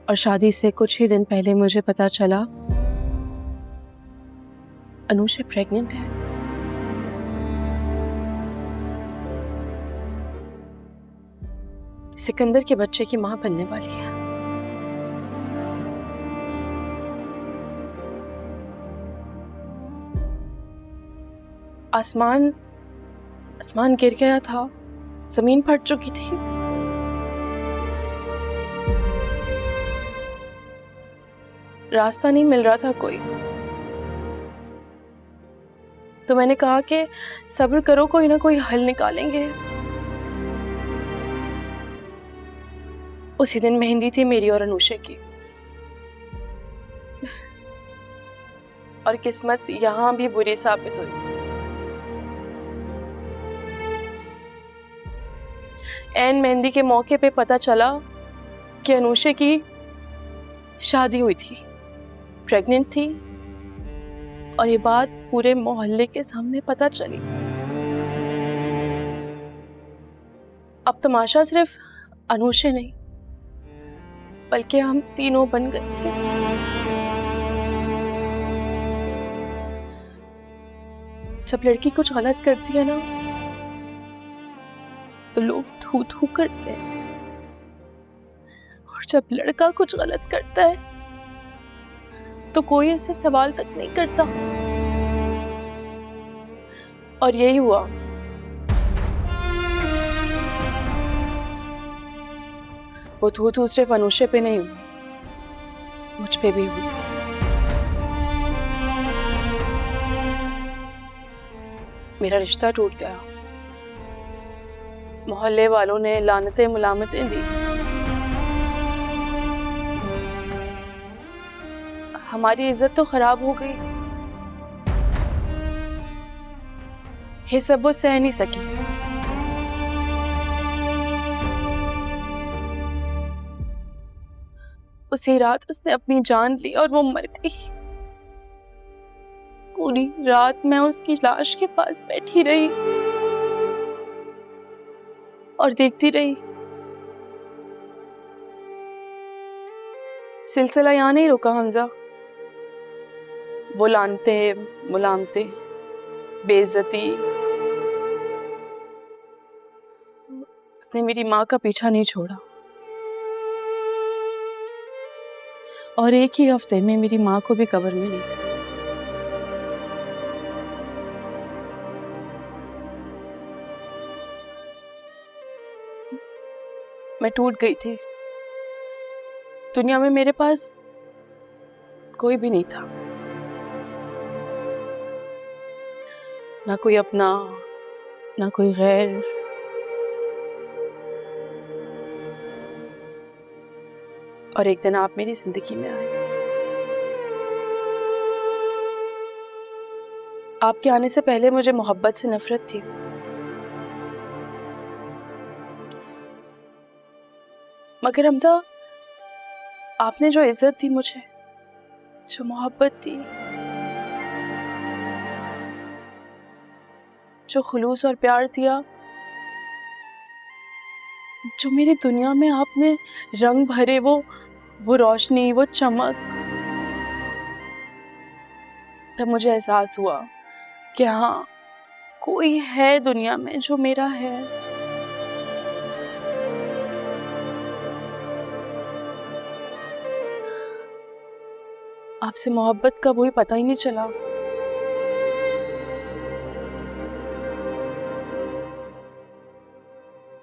और शादी से कुछ ही दिन पहले मुझे पता चला अनुषा प्रेग्नेंट है। सिकंदर के बच्चे की मां बनने वाली है। आसमान गिर गया था, जमीन फट चुकी थी। रास्ता नहीं मिल रहा था कोई। तो मैंने कहा कि सब्र करो, कोई ना कोई हल निकालेंगे। उसी दिन मेहंदी थी मेरी और अनुषा की। और किस्मत यहां भी बुरी साबित हुई। ऐन मेहंदी के मौके पे पता चला कि अनुषा की शादी हुई थी, प्रेग्नेंट थी। और ये बात पूरे मोहल्ले के सामने पता चली। अब तमाशा सिर्फ अनुषा नहीं बल्कि हम तीनों बन गए थे। जब लड़की कुछ गलत करती है ना तो लोग थू थू करते हैं, और जब लड़का कुछ गलत करता है तो कोई इससे सवाल तक नहीं करता। और यही हुआ। वो थू थू सिर्फ अनुषा पे नहीं हुई, मुझ पे भी हुई। मेरा रिश्ता टूट गया। मोहल्ले वालों ने लानतें मुलामतें दी। हमारी इज्जत तो खराब हो गई। ये सब वो सह नहीं सकी। उसी रात उसने अपनी जान ली और वो मर गई। पूरी रात मैं उसकी लाश के पास बैठी रही और देखती रही। सिलसिला यहाँ नहीं रुका हमजा। वो लानते मुलामते, बेइज्जती। उसने मेरी माँ का पीछा नहीं छोड़ा और एक ही हफ्ते में मेरी माँ को भी कब्र में ले गया। मैं टूट गई थी। दुनिया में मेरे पास कोई भी नहीं था, ना कोई अपना, ना कोई गैर। और एक दिन आप मेरी जिंदगी में आए। आपके आने से पहले मुझे मोहब्बत से नफरत थी। मगर हमजा, आपने जो इज्जत दी मुझे, जो मोहब्बत दी, जो खुलूस और प्यार दिया, जो मेरी दुनिया में आपने रंग भरे, वो रोशनी, वो चमक, तब मुझे एहसास हुआ कि हाँ, कोई है दुनिया में जो मेरा है। आपसे मोहब्बत का वही पता ही नहीं चला।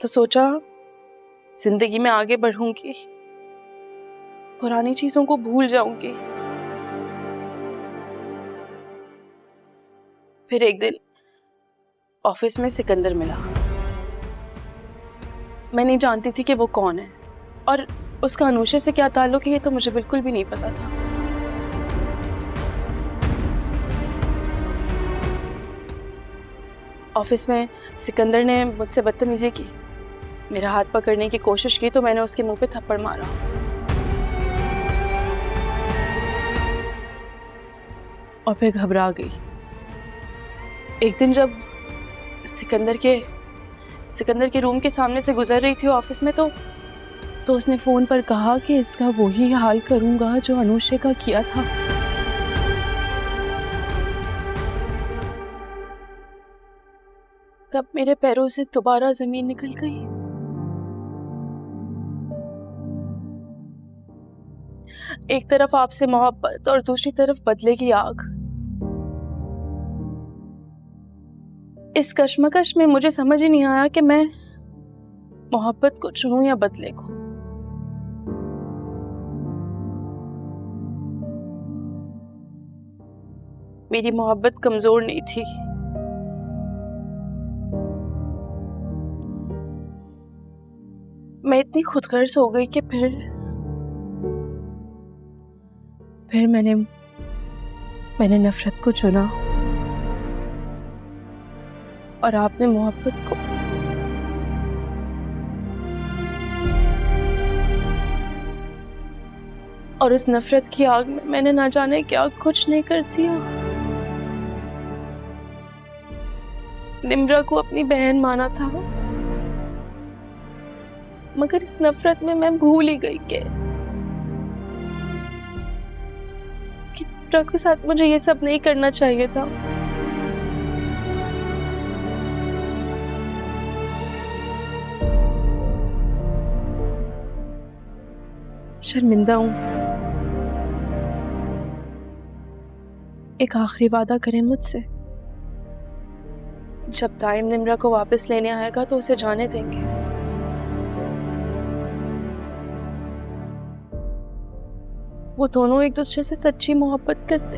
तो सोचा जिंदगी में आगे बढ़ूंगी, पुरानी चीजों को भूल जाऊंगी। फिर एक दिन ऑफिस में सिकंदर मिला। मैं नहीं जानती थी कि वो कौन है और उसका अनुषा से क्या ताल्लुक है, ये तो मुझे बिल्कुल भी नहीं पता था। ऑफिस में सिकंदर ने मुझसे बदतमीजी की, मेरा हाथ पकड़ने की कोशिश की तो मैंने उसके मुंह पे थप्पड़ मारा। और फिर घबरा गई। एक दिन जब सिकंदर के रूम के सामने से गुजर रही थी ऑफिस में, तो तो उसने फोन पर कहा कि इसका वही हाल करूंगा जो अनुषे का किया था। तब मेरे पैरों से दोबारा जमीन निकल गई। एक तरफ आपसे मोहब्बत और दूसरी तरफ बदले की आग। इस कश्मकश में मुझे समझ ही नहीं आया कि मैं मोहब्बत को चुनूं या बदले को। मेरी मोहब्बत कमजोर नहीं थी, मैं इतनी खुदगर्ज हो गई कि फिर मैंने नफरत को चुना और आपने मोहब्बत को। और उस नफरत की आग में मैंने ना जाने क्या कुछ नहीं कर दिया। निम्रा को अपनी बहन माना था, मगर इस नफरत में मैं भूल ही गई कि निम्रा के साथ मुझे ये सब नहीं करना चाहिए था। शर्मिंदा हूं। एक आखिरी वादा करें मुझसे, जब ताइम निम्रा को वापस लेने आएगा तो उसे जाने देंगे। वो दोनों एक दूसरे से सच्ची मोहब्बत करते,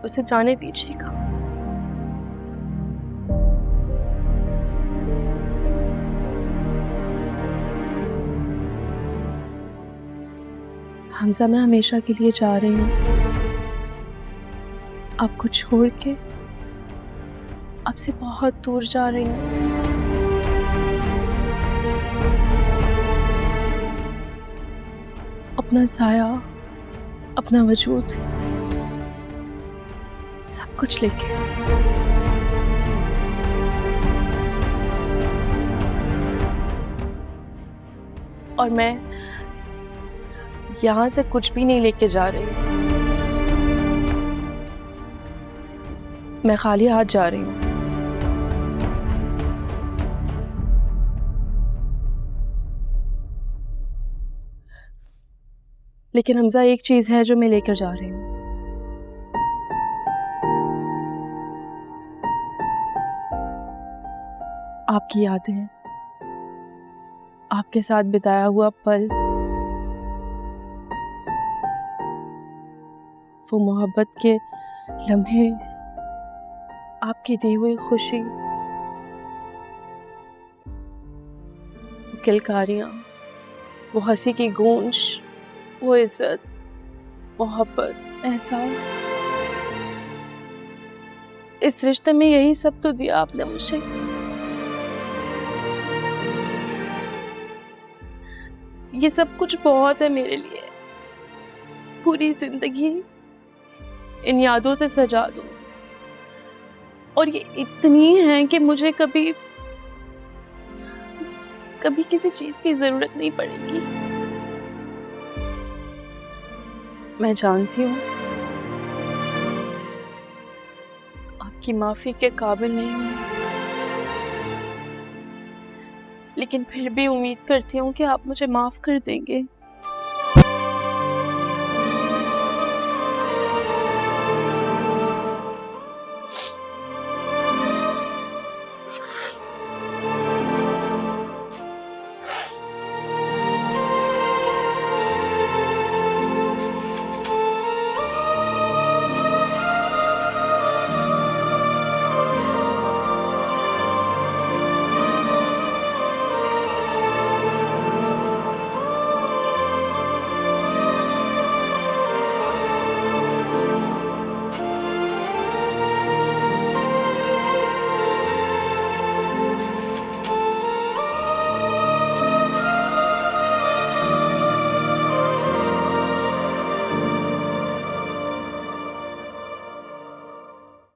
उसे जाने दीजिएगा। हमजा, मैं हमेशा के लिए जा रही हूँ, आपको छोड़ के आपसे बहुत दूर जा रही हूँ। अपना साया, अपना वजूद, सब कुछ लेके। और मैं यहां से कुछ भी नहीं लेके जा रही हूँ, मैं खाली हाथ जा रही हूँ। लेकिन हमजा, एक चीज है जो मैं लेकर जा रही हूँ। आपकी यादें, आपके साथ बिताया हुआ पल, वो मोहब्बत के लम्हे, आपकी दी हुई खुशी, किलकारियां, वो हंसी की गूंज, वो इज्जत, मोहब्बत, एहसास। इस रिश्ते में यही सब तो दिया आपने मुझे। ये सब कुछ बहुत है मेरे लिए। पूरी जिंदगी इन यादों से सजा दो, और ये इतनी है कि मुझे कभी किसी चीज की जरूरत नहीं पड़ेगी। मैं जानती हूँ आपकी माफी के काबिल नहीं हूँ, लेकिन फिर भी उम्मीद करती हूँ कि आप मुझे माफ कर देंगे।